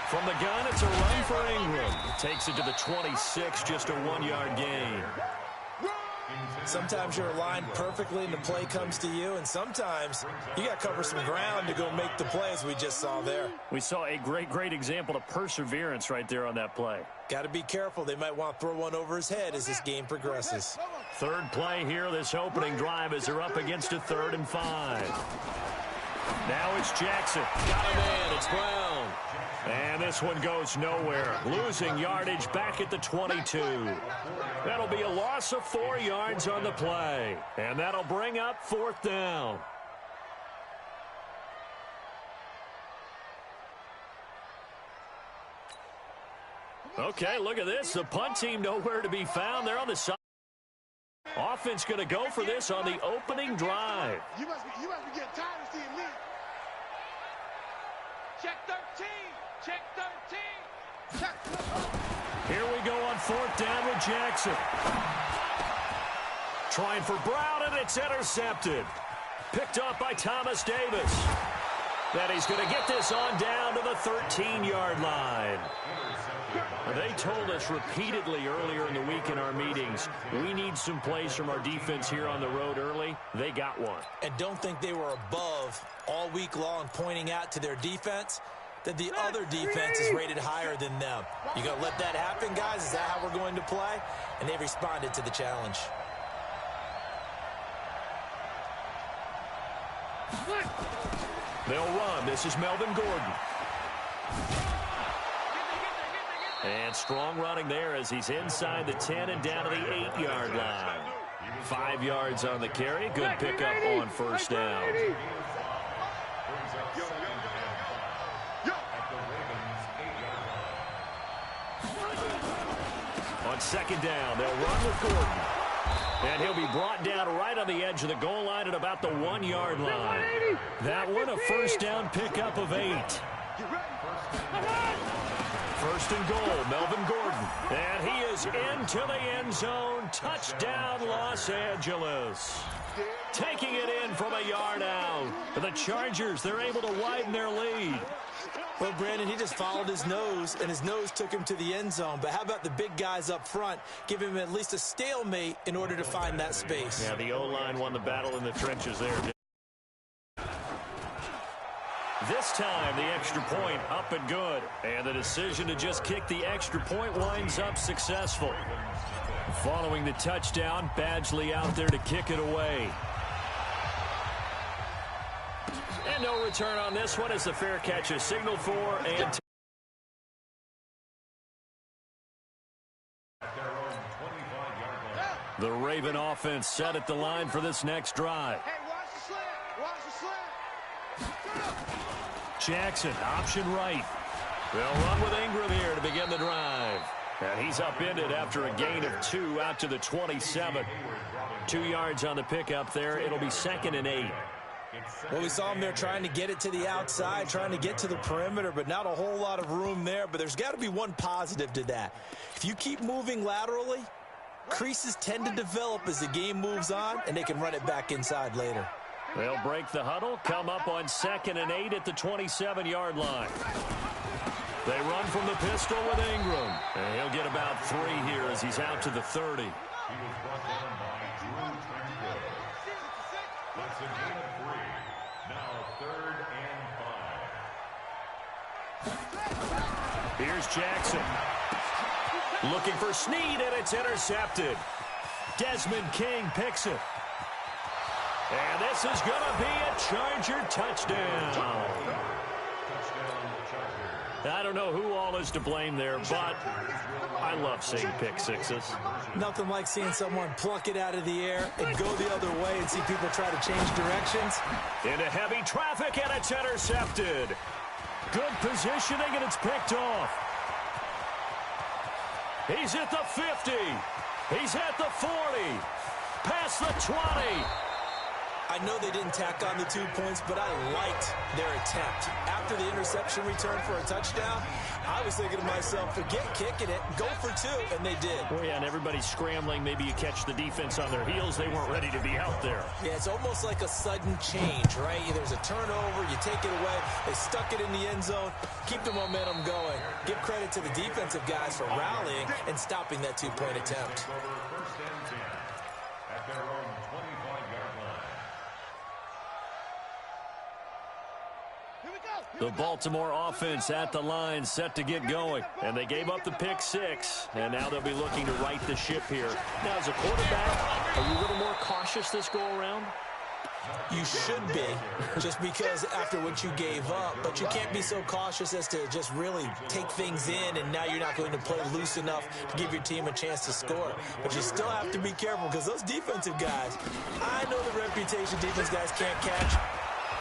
From the gun, it's a run for Ingram. Takes it to the 26, just a 1-yard gain. Sometimes you're aligned perfectly and the play comes to you, and sometimes you got to cover some ground to go make the play, as we just saw there. We saw a great example of perseverance right there on that play. Got to be careful. They might want to throw one over his head as this game progresses. Third play here, this opening drive, as they're up against a 3rd and 5. Now it's Jackson. Got a man. It's Brown. And this one goes nowhere. Losing yardage back at the 22. That'll be a loss of 4 yards on the play. And that'll bring up 4th down. Okay, look at this. The punt team nowhere to be found. They're on the side. Offense going to go for this on the opening drive. You must be getting tired of seeing me. Check 13. Check 13. Check. Here we go on 4th down with Jackson. Trying for Brown, and it's intercepted. Picked up by Thomas Davis. Then he's going to get this on down to the 13-yard line. They told us repeatedly earlier in the week in our meetings, we need some plays from our defense here on the road early. They got one. And don't think they were above all week long pointing out to their defense that the other defense is rated higher than them. You going to let that happen, guys? Is that how we're going to play? And they responded to the challenge. They'll run. This is Melvin Gordon. And strong running there as he's inside the 10 and down to the 8-yard line. 5 yards on the carry. Good pickup on 1st down. On 2nd down, they'll run with Gordon. And he'll be brought down right on the edge of the goal line at about the 1-yard line. That one, a 1st down pickup of 8. 1st and goal, Melvin Gordon. And he is into the end zone. Touchdown, Los Angeles. Taking it in from a yard out. The Chargers, they're able to widen their lead. Well, Brandon, he just followed his nose, and his nose took him to the end zone. But how about the big guys up front? Give him at least a stalemate in order to find that space. Yeah, the O-line won the battle in the trenches there. This time, the extra point up and good. And the decision to just kick the extra point winds up successful. Following the touchdown, Badgley out there to kick it away. And no return on this one as the fair catch is signaled for. And the Raven offense set at the line for this next drive. Hey, watch the slant. Watch the slant. Jackson, option right. They'll run with Ingram here to begin the drive. And he's upended after a gain of 2 out to the 27. 2 yards on the pickup there. It'll be 2nd and 8. Well, we saw him there trying to get it to the outside, trying to get to the perimeter, but not a whole lot of room there. But there's got to be one positive to that. If you keep moving laterally, creases tend to develop as the game moves on, and they can run it back inside later. They'll break the huddle, come up on 2nd and 8 at the 27-yard line. They run from the pistol with Ingram. And he'll get about 3 here as he's out to the 30. Here's Jackson. Looking for Snead, and it's intercepted. Desmond King picks it. And this is going to be a Charger touchdown. I don't know who all is to blame there, but I love seeing pick sixes. Nothing like seeing someone pluck it out of the air and go the other way and see people try to change directions. Into heavy traffic, and it's intercepted. Good positioning, and it's picked off. He's at the 50. He's at the 40. Past the 20. I know they didn't tack on the 2 points, but I liked their attempt. After the interception return for a touchdown, I was thinking to myself, forget kicking it, go for 2, and they did. Well, yeah, and everybody's scrambling. Maybe you catch the defense on their heels. They weren't ready to be out there. Yeah, it's almost like a sudden change, right? There's a turnover, you take it away, they stuck it in the end zone, keep the momentum going. Give credit to the defensive guys for rallying and stopping that 2-point attempt. The Baltimore offense at the line, set to get going. And they gave up the pick 6, and now they'll be looking to right the ship here. Now, as a quarterback, are you a little more cautious this go-around? You should be, just because after what you gave up. But you can't be so cautious as to just really take things in, and now you're not going to play loose enough to give your team a chance to score. But you still have to be careful, because those defensive guys, I know the reputation defense guys can't catch.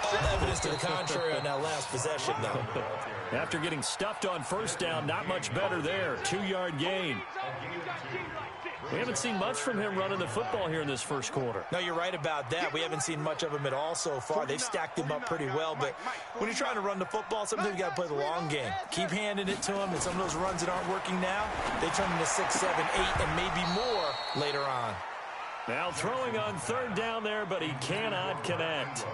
All evidence to the contrary on that last possession, though. After getting stuffed on first down, not much better there. 2-yard gain. We haven't seen much from him running the football here in this first quarter. No, you're right about that. We haven't seen much of him at all so far. They've stacked him up pretty well, but when you're trying to run the football, sometimes you got to play the long game. Keep handing it to him, and some of those runs that aren't working now, they turn into 6, 7, 8, and maybe more later on. Now throwing on third down there, but he cannot connect.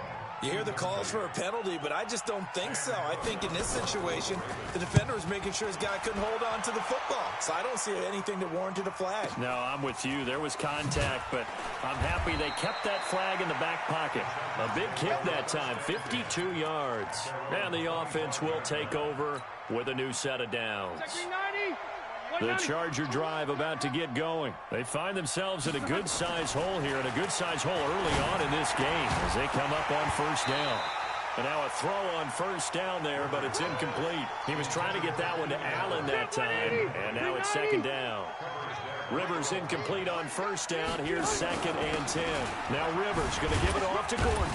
You hear the calls for a penalty, but I just don't think so. I think in this situation, the defender was making sure his guy couldn't hold on to the football. So I don't see anything that warranted a flag. No, I'm with you. There was contact, but I'm happy they kept that flag in the back pocket. A big kick that time, 52 yards. And the offense will take over with a new set of downs. The Charger drive about to get going. They find themselves in a good-sized hole here, and a good-sized hole early on in this game as they come up on first down. And now a throw on first down there, but it's incomplete. He was trying to get that one to Allen that time, and now it's second down. Rivers incomplete on first down. Here's 2nd and 10. Now Rivers going to give it off to Gordon.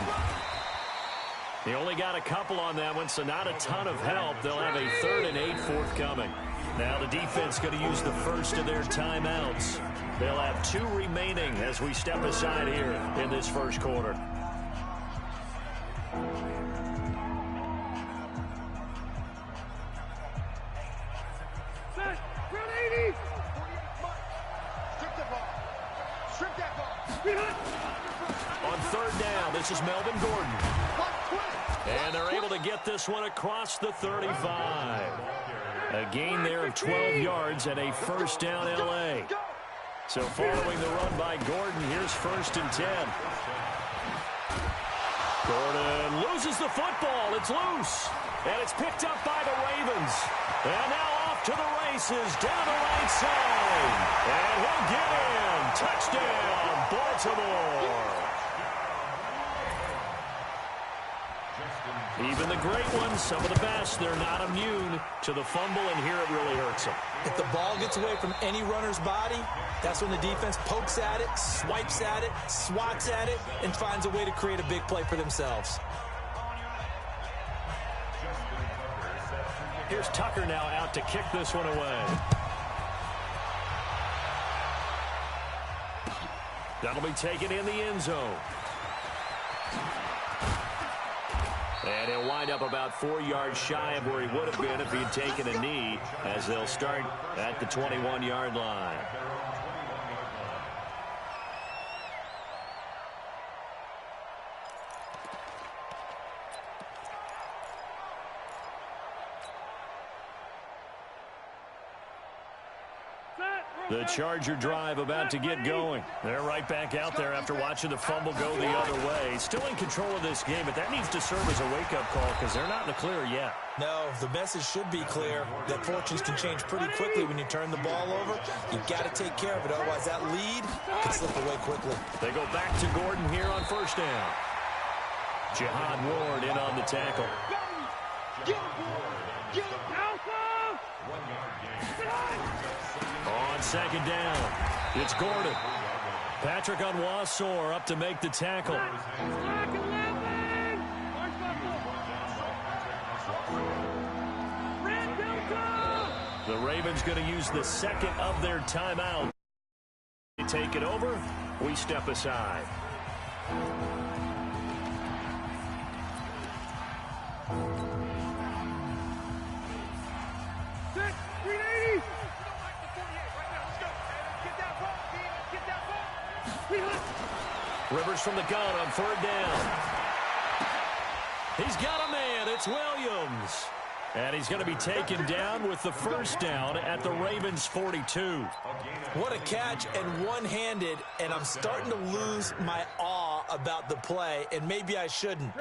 He only got a couple on that one, so not a ton of help. They'll have a 3rd and 8 forthcoming. Now the defense going to use the first of their timeouts. They'll have 2 remaining as we step aside here in this first quarter. On third down, this is Melvin Gordon. And they're able to get this one across the 35. A gain there of 12 yards and a first down L.A. So following the run by Gordon, here's 1st and 10. Gordon loses the football. It's loose. And it's picked up by the Ravens. And now off to the races down the right side. And he'll get in. Touchdown, Baltimore. Even the great ones, some of the best, they're not immune to the fumble, and here it really hurts them. If the ball gets away from any runner's body, that's when the defense pokes at it, swipes at it, swats at it, and finds a way to create a big play for themselves. Here's Tucker now out to kick this one away. That'll be taken in the end zone. And he'll wind up about 4 yards shy of where he would have been if he'd taken a knee, as they'll start at the 21-yard line. The Charger drive about to get going. They're right back out there after watching the fumble go the other way. Still in control of this game, but that needs to serve as a wake-up call because they're not in the clear yet. No, the message should be clear that fortunes can change pretty quickly when you turn the ball over. You've got to take care of it, otherwise that lead could slip away quickly. They go back to Gordon here on first down. Jihad Ward in on the tackle. On second down, it's Gordon. Patrick Onwuasor up to make the tackle. The Ravens going to use the second of their timeout. They take it over. We step aside. Rivers from the gun on 3rd down. He's got a man. It's Williams. And he's going to be taken down with the 1st down at the Ravens' 42. What a catch, and one-handed, and I'm starting to lose my awe about the play, and maybe I shouldn't.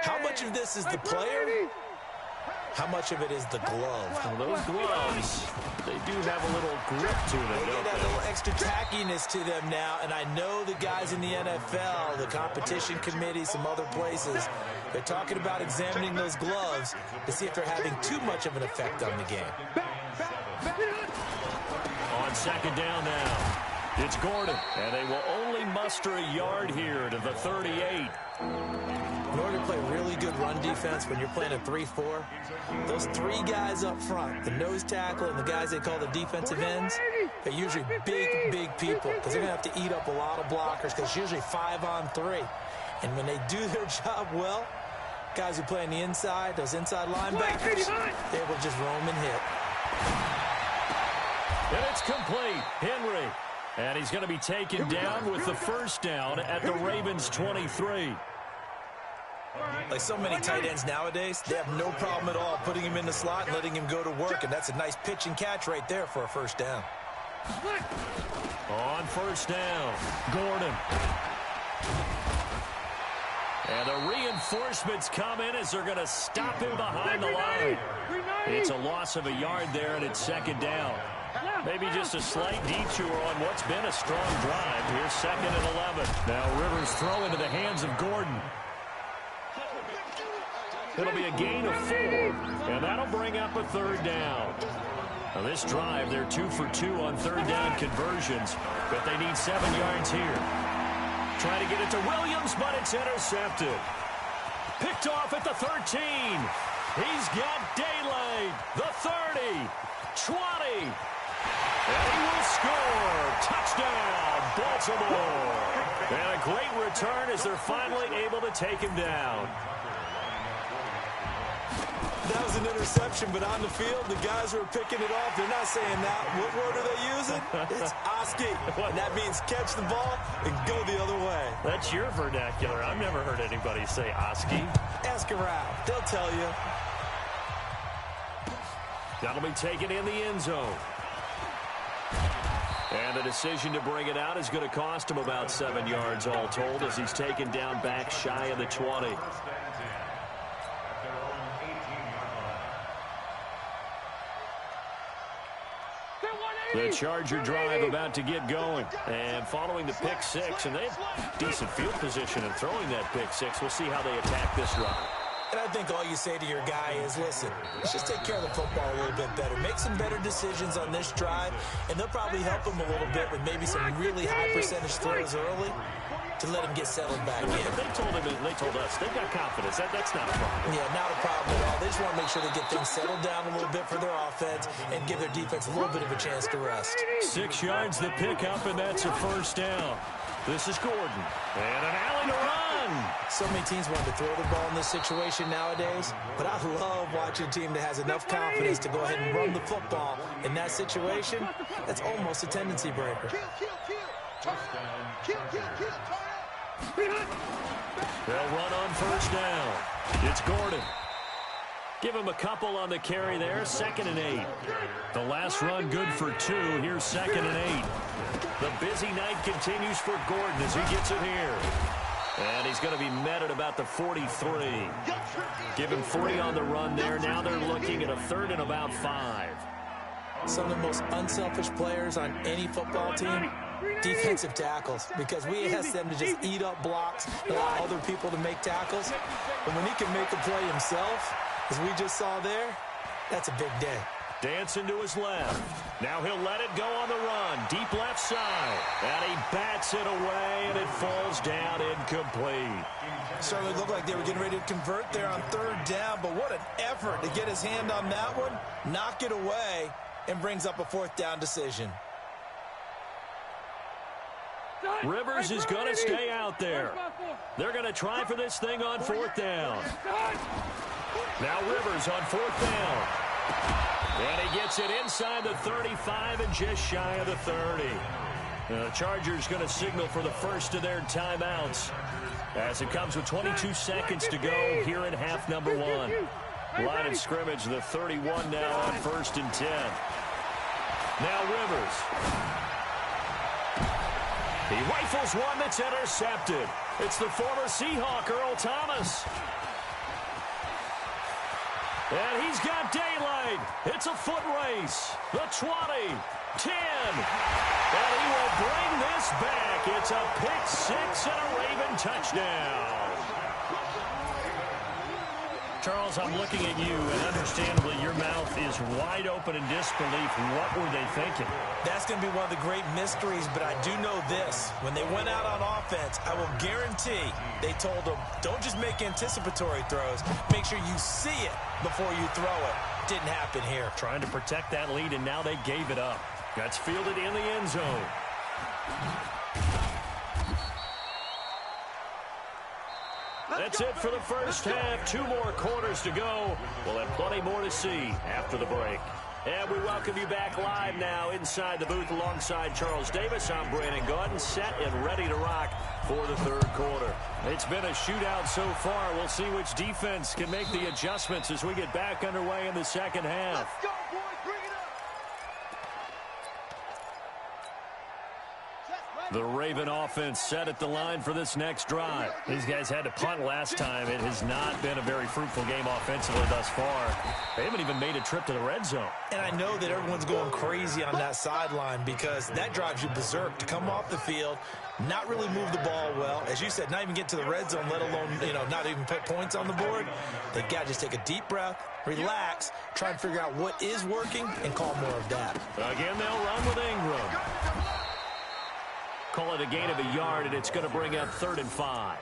How much of this is the player? How much of it is the glove? Well, those gloves, they do have a little grip to them, They don't get a they? little extra tackiness to them now, and I know the guys in the NFL, the competition committee, some other places, they're talking about examining those gloves to see if they're having too much of an effect on the game. On 2nd down now, it's Gordon, and they will only muster a yard here to the 38. In order to play really good run defense when you're playing a 3-4, those 3 guys up front, the nose tackle and the guys they call the defensive ends, they're usually big people because they're going to have to eat up a lot of blockers because it's usually 5-on-3. And when they do their job well, guys who play on the inside, those inside linebackers, they will just roam and hit. And it's complete. Henry. And he's going to be taken down with the 1st down at the Ravens' 23. Like so many tight ends nowadays, they have no problem at all putting him in the slot and letting him go to work, and that's a nice pitch and catch right there for a 1st down. On 1st down, Gordon. And the reinforcements come in as they're going to stop him behind the line. It's a loss of a yard there, and it's 2nd down. Maybe just a slight detour on what's been a strong drive. Here's 2nd and 11. Now Rivers throw into the hands of Gordon. It'll be a gain of 4, and that'll bring up a 3rd down. Now this drive, they're 2 for 2 on 3rd down conversions, but they need 7 yards here. Trying to get it to Williams, but it's intercepted. Picked off at the 13. He's got daylight. The 30, 20, and he will score. Touchdown, Baltimore. And a great return as they're finally able to take him down. That was an interception, but on the field, the guys who are picking it off, they're not saying that. What word are they using? It's Oski, and that means catch the ball and go the other way. That's your vernacular. I've never heard anybody say Oski. Ask around. They'll tell you. That'll be taken in the end zone. And the decision to bring it out is going to cost him about 7 yards all told as he's taken down back shy of the 20. The Charger drive about to get going. And following the pick 6, and they have decent field position in throwing that pick 6. We'll see how they attack this drive. And I think all you say to your guy is, listen, let's just take care of the football a little bit better. Make some better decisions on this drive, and they'll probably help him a little bit with maybe some really high percentage throws early to let him get settled back in. They told him, they told us, they've got confidence. That's not a problem. Yeah, not a problem at all. They just want to make sure they get things settled down a little bit for their offense and give their defense a little bit of a chance to rest. 6 yards the pick up, and that's a 1st down. This is Gordon. And an alley to run. So many teams want to throw the ball in this situation nowadays, but I love watching a team that has enough confidence to go ahead and run the football. In that situation, that's almost a tendency breaker. They'll run on 1st down. It's Gordon. Give him a couple on the carry there. 2nd and 8. The last run good for 2. Here's 2nd and 8. The busy night continues for Gordon as he gets it here. And he's going to be met at about the 43. Give him 40 on the run there. Now they're looking at a 3rd and about 5. Some of the most unselfish players on any football team, defensive tackles, because we ask them to just eat up blocks, allow other people to make tackles. But when he can make a play himself, as we just saw there, that's a big day. Dancing to his left. Now he'll let it go on the run. Deep left side. And he bats it away, and it falls down incomplete. Certainly looked like they were getting ready to convert there on 3rd down, but what an effort to get his hand on that one, knock it away, and brings up a 4th down decision. Rivers is going to stay out there. They're going to try for this thing on 4th down. Now Rivers on 4th down. And he gets it inside the 35 and just shy of the 30. The Chargers going to signal for the first of their timeouts as it comes with 22 seconds to go here in half number one. Line of scrimmage, the 31 now on 1st and 10. Now Rivers. He rifles one that's intercepted. It's the former Seahawk, Earl Thomas. And he's got daylight. It's a foot race. The 20, 10. And he will bring this back. It's a pick six and a Raven touchdown. Charles, I'm looking at you, and understandably, your mouth is wide open in disbelief. What were they thinking? That's going to be one of the great mysteries, but I do know this. When they went out on offense, I will guarantee they told them, don't just make anticipatory throws. Make sure you see it before you throw it. Didn't happen here. Trying to protect that lead, and now they gave it up. That's fielded in the end zone. That's it for the first half. 2 more quarters to go. We'll have plenty more to see after the break. And we welcome you back live now inside the booth alongside Charles Davis. I'm Brandon Gaudin, set and ready to rock for the third quarter. It's been a shootout so far. We'll see which defense can make the adjustments as we get back underway in the second half. Let's go, boys. Bring it up. The Raven offense set at the line for this next drive. These guys had to punt last time. It has not been a very fruitful game offensively thus far. They haven't even made a trip to the red zone. And I know that everyone's going crazy on that sideline because that drives you berserk to come off the field, not really move the ball well. As you said, not even get to the red zone, let alone, not even put points on the board. They got to just take a deep breath, relax, try and figure out what is working, and call more of that. Again, they'll run with Ingram. Call it a gain of a yard, and it's going to bring up 3rd and 5.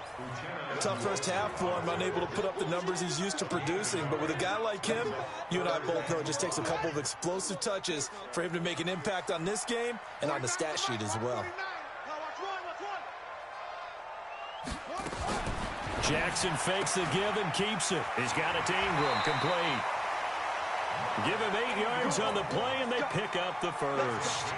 Tough first half for him, unable to put up the numbers he's used to producing. But with a guy like him, you and I both know it just takes a couple of explosive touches for him to make an impact on this game and on the stat sheet as well. Jackson fakes the give and keeps it. He's got it to Ingram, complete. Give him 8 yards on the play, and they pick up the first.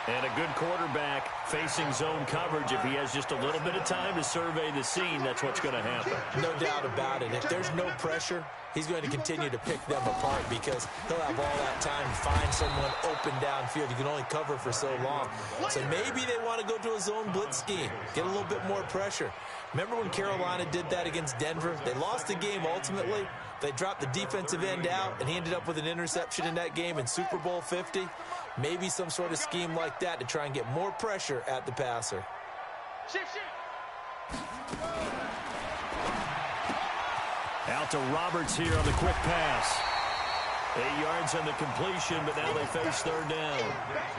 And a good quarterback facing zone coverage. If he has just a little bit of time to survey the scene, that's what's going to happen. No doubt about it. If there's no pressure, he's going to continue to pick them apart because he'll have all that time to find someone open downfield. You can only cover for so long. So maybe they want to go to a zone blitz scheme, get a little bit more pressure. Remember when Carolina did that against Denver? They lost the game ultimately. They dropped the defensive end out, and he ended up with an interception in that game in Super Bowl 50. Maybe some sort of scheme like that to try and get more pressure at the passer. Out to Roberts here on the quick pass. 8 yards on the completion, but now they face 3rd down.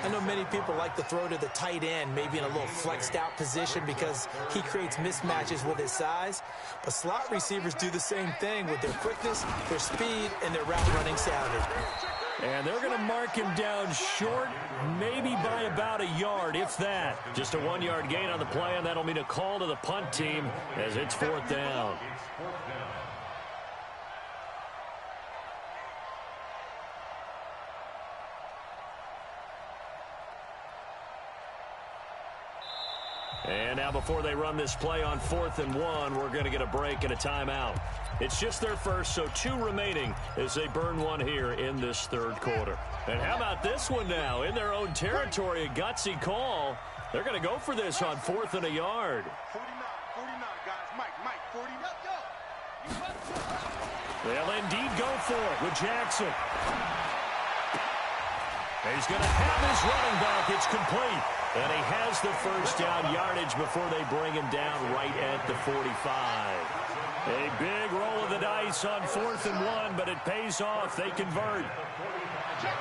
I know many people like to throw to the tight end, maybe in a little flexed out position because he creates mismatches with his size. But slot receivers do the same thing with their quickness, their speed, and their route running savvy. And they're going to mark him down short, maybe by about a yard, if that. Just a 1-yard gain on the play, and that'll mean a call to the punt team as it's 4th down. And now before they run this play on 4th and 1, we're going to get a break and a timeout. It's just their first, so 2 remaining as they burn one here in this 3rd quarter. And how about this one now? In their own territory, a gutsy call. They're going to go for this on 4th and a yard. 49, guys. Mike, 40. Let's go. They'll indeed go for it with Jackson. He's going to have his running back. It's complete. And he has the first down yardage before they bring him down right at the 45. A big roll of the dice on 4th and 1, but it pays off. They convert. Check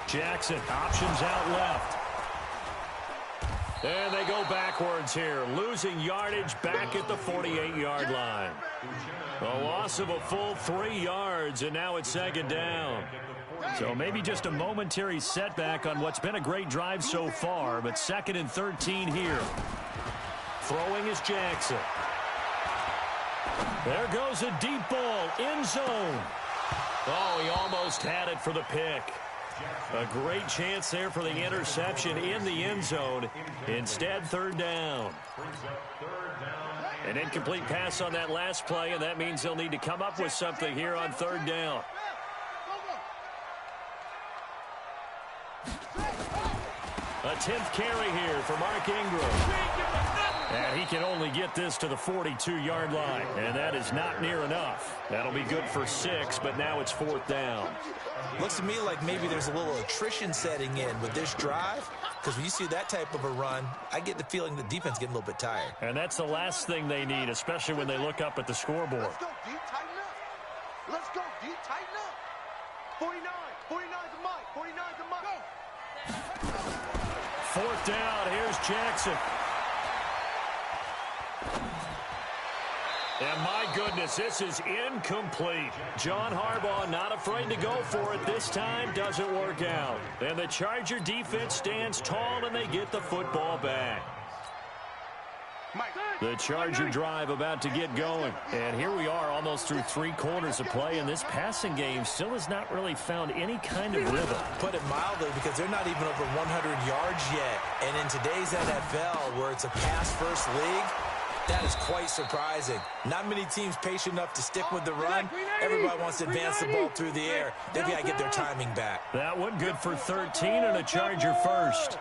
43. Jackson, options out left. And they go backwards here, losing yardage back at the 48-yard line. A loss of a full 3 yards, and now it's 2nd down. So maybe just a momentary setback on what's been a great drive so far, but 2nd and 13 here. Throwing is Jackson. There goes a deep ball, end zone. Oh, he almost had it for the pick. A great chance there for the interception in the end zone. Instead, third down. An incomplete pass on that last play, and that means they'll need to come up with something here on third down. A 10th carry here for Mark Ingram. And he can only get this to the 42-yard line. And that is not near enough. That'll be good for 6, but now it's fourth down. Looks to me like maybe there's a little attrition setting in with this drive. Because when you see that type of a run, I get the feeling the defense getting a little bit tired. And that's the last thing they need, especially when they look up at the scoreboard. Let's go deep, tighten up. Let's go deep, tighten up. 49. 49's a Mike. 49's a Mike. Fourth down. Here's Jackson. And my goodness, this is incomplete. John Harbaugh not afraid to go for it this time. Doesn't work out. And the Charger defense stands tall, and they get the football back. The Charger drive about to get going. And here we are almost through 3 quarters of play, and this passing game still has not really found any kind of rhythm. Put it mildly, because they're not even over 100 yards yet. And in today's NFL, where it's a pass-first league, that is quite surprising. Not many teams patient enough to stick with the run. Everybody wants to advance the ball through the air. They've got to get their timing back. That one good for 13 and a Charger first.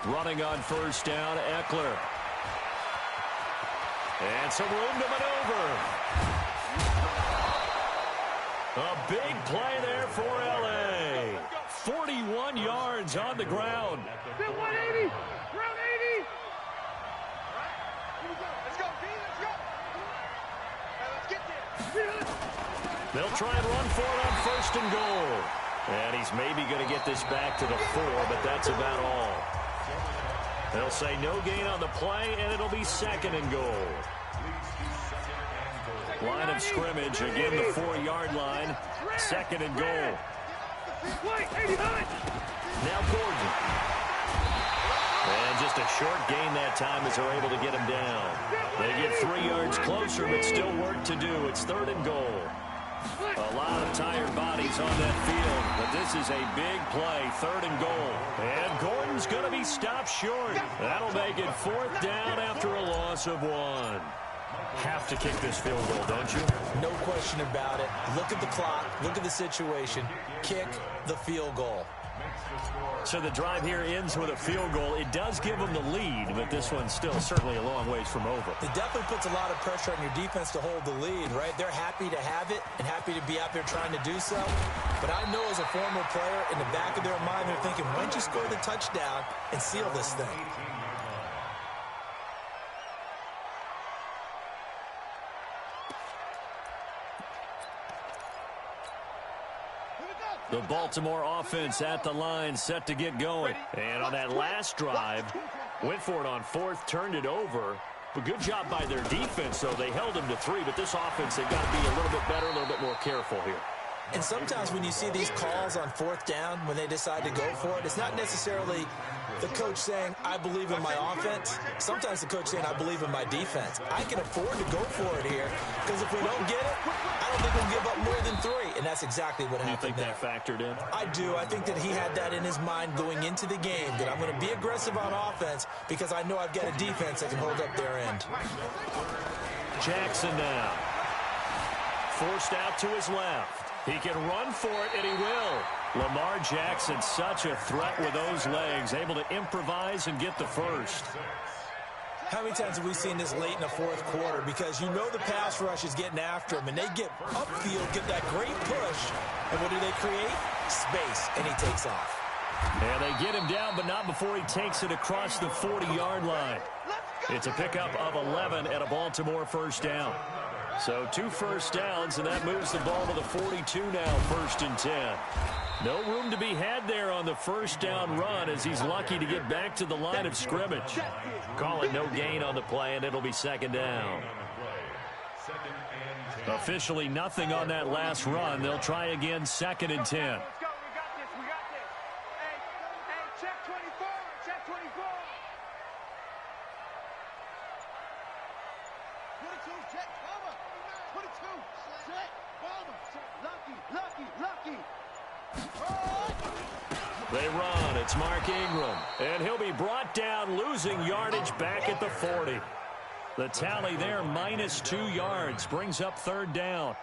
Running on first down, Eckler. And some room to maneuver. A big play there for L.A. 41 yards on the ground. 180. Round 80. Let's go, D. Let's go. Let's get there. They'll try and run for it on first and goal. And he's maybe going to get this back to the 4, but that's about all. They'll say no gain on the play, and it'll be second and goal. Line of scrimmage, again the 4-yard line. Second and goal. Now Gordon. And just a short gain that time as they're able to get him down. They get 3 yards closer, but still work to do. It's third and goal. A lot of tired bodies on that field, but this is a big play, third and goal. And Gordon's going to be stopped short. That'll make it fourth down after a loss of 1. Have to kick this field goal, don't you? No question about it. Look at the clock. Look at the situation. Kick the field goal. So the drive here ends with a field goal. It does give them the lead, but this one's still certainly a long ways from over. It definitely puts a lot of pressure on your defense to hold the lead, right? They're happy to have it and happy to be out there trying to do so. But I know as a former player, in the back of their mind, they're thinking, why don't you score the touchdown and seal this thing? The Baltimore offense at the line, set to get going. And on that last drive, went for it on fourth, turned it over. But good job by their defense, though. They held them to 3, but this offense, they've got to be a little bit better, a little bit more careful here. And sometimes when you see these calls on fourth down, when they decide to go for it, it's not necessarily the coach saying, I believe in my offense. Sometimes the coach saying, I believe in my defense. I can afford to go for it here, because if we don't get it, I don't think we'll give up more than 3. And that's exactly what happened there. You think that factored in? I do. I think that he had that in his mind going into the game, that I'm going to be aggressive on offense because I know I've got a defense that can hold up their end. Jackson now. Forced out to his left. He can run for it, and he will. Lamar Jackson, such a threat with those legs, able to improvise and get the first. How many times have we seen this late in the fourth quarter? Because you know the pass rush is getting after him, and they get upfield, get that great push, and what do they create? Space, and he takes off. And they get him down, but not before he takes it across the 40-yard line. It's a pickup of 11 at a Baltimore first down. So 2 first downs, and that moves the ball to the 42 now, first and 10. No room to be had there on the first down run as he's lucky to get back to the line of scrimmage. Call it no gain on the play, and it'll be second down. Officially nothing on that last run. They'll try again, second and 10. Let's go. We got this. We got this. Hey, check 24. Check 24. 22, check cover. They run. It's Mark Ingram. And he'll be brought down, losing yardage back at the 40. The tally there, -2 yards, brings up 3rd down.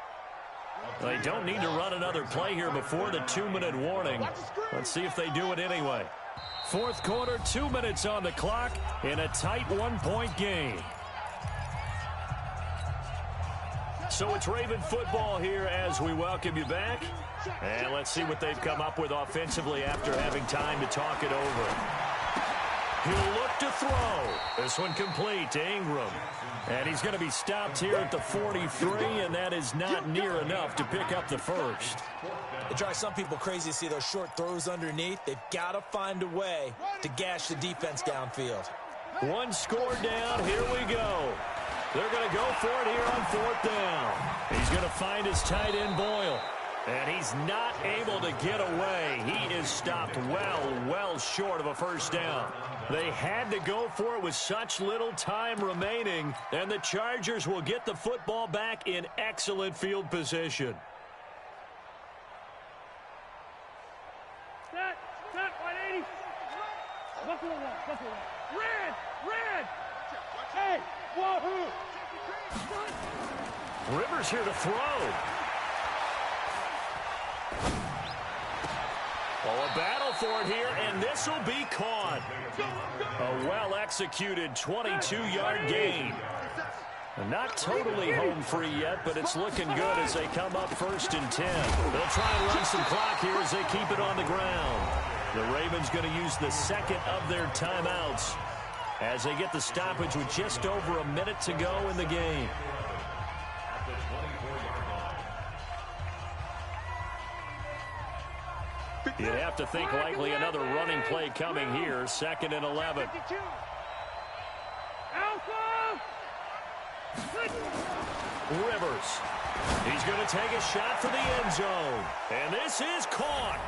They don't need to run another play here before the 2-minute warning. Let's see if they do it anyway. 4th quarter, 2 minutes on the clock in a tight 1-point game. So it's Raven football here as we welcome you back. And let's see what they've come up with offensively after having time to talk it over. He'll look to throw. This one complete to Ingram. And he's going to be stopped here at the 43, and that is not near enough to pick up the first. It drives some people crazy to see those short throws underneath. They've got to find a way to gash the defense downfield. One score down. Here we go. They're going to go for it here on 4th down. He's going to find his tight end, Boyle. And he's not able to get away. He is stopped well short of a first down. They had to go for it with such little time remaining, and the Chargers will get the football back in excellent field position. Set, 180. Buffalo one. Red. Hey, wahoo. Rivers here to throw. Oh, a battle for it here, and this will be caught. A well-executed 22-yard gain. Not totally home free yet, but it's looking good as they come up 1st and 10. They'll try and run some clock here as they keep it on the ground. The Ravens going to use the second of their timeouts as they get the stoppage with just over a minute to go in the game. You'd have to think likely another running play coming here. 2nd and 11. Rivers. He's going to take a shot for the end zone. And this is caught.